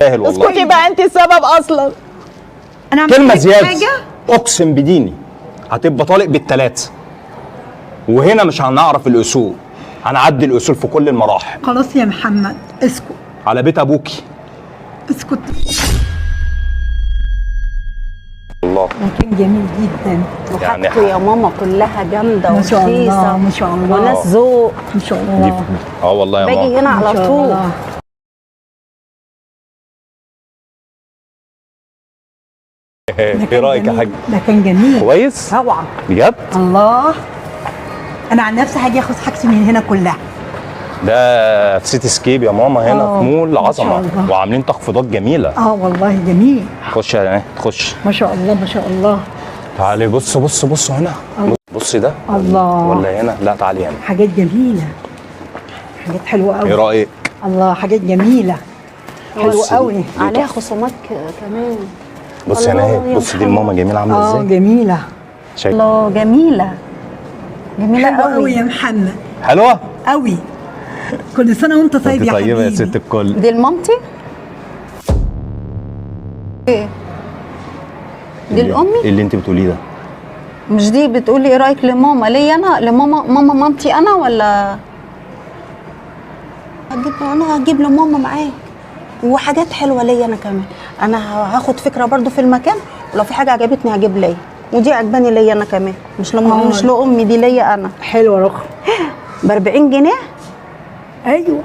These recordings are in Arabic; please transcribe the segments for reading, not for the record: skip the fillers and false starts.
سهل والله. اسكتي بقى، انت السبب اصلا. انا كلمة زيادة حاجة؟ اقسم بديني هتبقى طالق بالثلاثة، وهنا مش هنعرف الاصول، هنعدي الاصول في كل المراحل. خلاص يا محمد اسكت. على بيت ابوكي. اسكت. الله مكان جميل جدا يعني وحاجته يا ماما كلها جامده ما شاء الله ورخيصه ما شاء الله وناس ذوق. ما شاء الله. والله يا باجي ماما. هنا ما على شاء طول. الله. ايه رايك يا حاج؟ ده كان جميل كويس؟ طبعا. بجد؟ الله. انا عن نفسي هاجي اخد حاجتي من هنا كلها. ده في سيتي سكيب يا ماما، هنا في مول ما شاء عظمه، الله. وعاملين تخفيضات جميله. والله جميل. خش يا تخش. ما شاء الله ما شاء الله. تعالي بص بص بص هنا. بصي ده الله. ولا هنا؟ لا تعالي هنا. حاجات جميله، حاجات حلوه قوي. ايه رايك؟ الله حاجات جميله حلوه بصي قوي. دي عليها خصومات كمان. بصي يا الله ناهد، يا بصي دي محمد. الماما جميله عامله ازاي؟ جميله. شايفه؟ الله جميله جميله حلوه قوي قوي. يا محمد حلوه؟ قوي. كل سنه وانت طيب انت يا طيبه يا حبيبي. ست الكل. دي لمامتي. ايه دي لامي؟ ايه اللي انت بتقوليه ده؟ مش دي بتقولي ايه رايك لماما؟ ليا انا؟ لماما مامتي انا ولا هجيب لماما معاك وحاجات حلوه ليا انا كمان. انا هاخد فكره برضو في المكان، ولو في حاجه عجبتني هجيب ليا، ودي عجباني ليا انا كمان، مش مش لامي، دي ليا انا. حلوه رخ ب 40 جنيه. ايوه.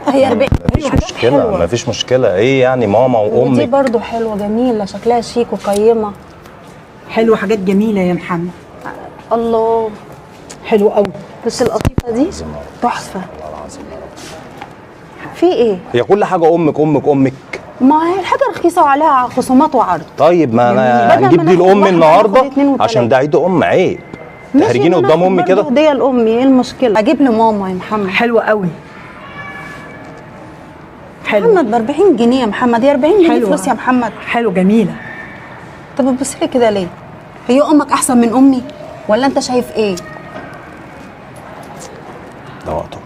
هي 40. مفيش مشكله مفيش مشكله. ايه يعني ماما ودي وامك؟ برضو حلوه جميله، شكلها شيك وقيمه. حلوه حاجات جميله يا محمد. الله حلو قوي. بس القطيفه دي تحفه. في ايه؟ هي كل حاجه امك امك امك. ما هي الحاجه رخيصه وعليها خصومات وعرض. طيب ما انا بدل هنجيب ما دي ناخد لامي واحدة النهارده ناخد اتنين وتلاتة. عشان ده عيد ام، عيب تحرجيني ماشي، قدام أنا امي برضه كده. هديه لامي، ايه المشكله؟ اجيب لماما يا محمد. حلوه قوي. حلو محمد ب 40 جنيه يا محمد، هي 40 جنيه حلوة. فلوس يا محمد. حلو جميله. طب بتبص لي كده ليه؟ هي امك احسن من امي ولا انت شايف ايه؟ ده وقته.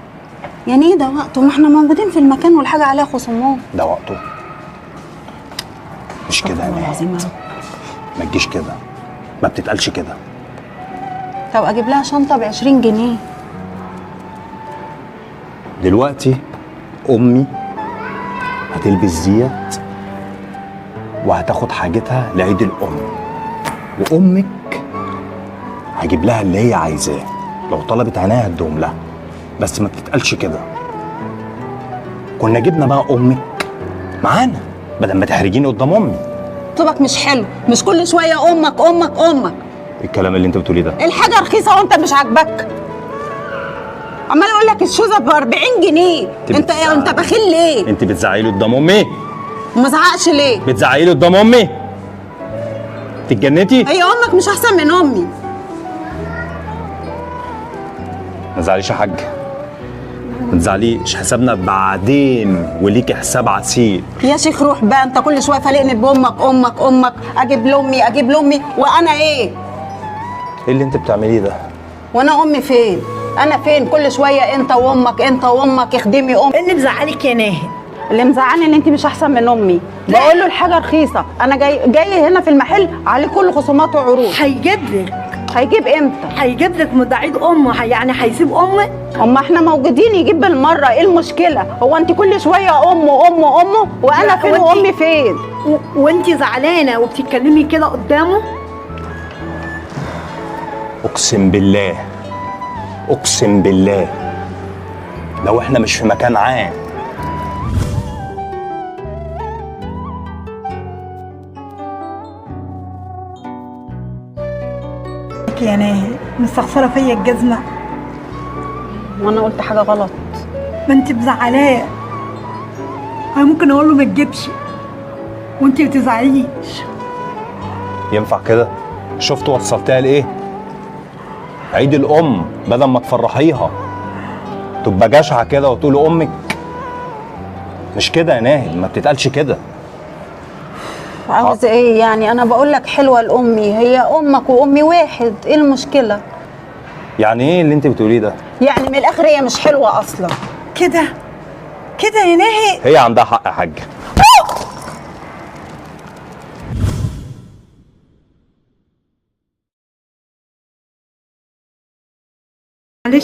يعني ايه ده وقته؟ ما احنا موجودين في المكان والحاجه عليها خصومات. ده وقته. مش كده يا والله ناهد، العظيم يا رب. ما تجيش كده، ما بتتقالش كده. طب اجيب لها شنطه ب 20 جنيه. دلوقتي امي هتلبس ديت وهتاخد حاجتها لعيد الام، وامك هجيب لها اللي هي عايزاه، لو طلبت عينيها هديهم لها، بس ما بتتقالش كده. كنا جبنا بقى امك معانا بدل ما تحرجيني قدام امي. طبك مش حلو، مش كل شويه امك امك امك. ايه الكلام اللي انت بتقوليه ده؟ الحاجه رخيصه وانت مش عاجبك. عمال اقول لك الشوزه ب 40 جنيه. انت بخيل ليه؟ انت بتزعقي قدام امي؟ وما زعقش ليه؟ بتزعقي قدام امي؟ تتجنتي؟ هي امك مش احسن من امي. ما تزعليش يا حاج، ما تزعليش، حسابنا بعدين وليكي حساب عسير. يا شيخ روح بقى، انت كل شويه فالقني بامك امك امك، اجيب لامي اجيب لامي، وانا ايه؟ ايه اللي انت بتعمليه ده؟ وانا امي فين؟ انا فين؟ كل شويه انت وامك انت وامك، اخدمي امك. ايه اللي مزعلك يا ناهد؟ اللي مزعلني ان انت مش احسن من امي. بقول له الحاجه رخيصه، انا جاي هنا في المحل عليه كل خصومات وعروض. هيجيب لك. هيجيب امتى؟ هيجيب لك من عيد امه، يعني هيسيب امك؟ اما احنا موجودين يجيب بالمره، ايه المشكله؟ هو انت كل شويه امه امه امه، وانا لا، فين وامي فين؟ وانت زعلانه وبتتكلمي كده قدامه؟ اقسم بالله اقسم بالله لو احنا مش في مكان عام. يا ناهد مستخسره فيا الجزمه. وانا قلت حاجه غلط؟ ما انت مزعلاه. انا ممكن اقول له ما تجيبش وانت ما تزعليش. ينفع كده؟ شفت وصلتها لايه؟ عيد الام بدل ما تفرحيها تبقى جشعه كده وتقول امك. مش كده يا ناهد، ما بتتقالش كده. عاوز ايه يعني؟ انا بقول لك حلوه لامي، هي امك وامي واحد، ايه المشكله؟ يعني ايه اللي انت بتقوليه ده؟ يعني من الاخر هي مش حلوه اصلا. كده كده يا ناهد. هي عندها حق يا حاج.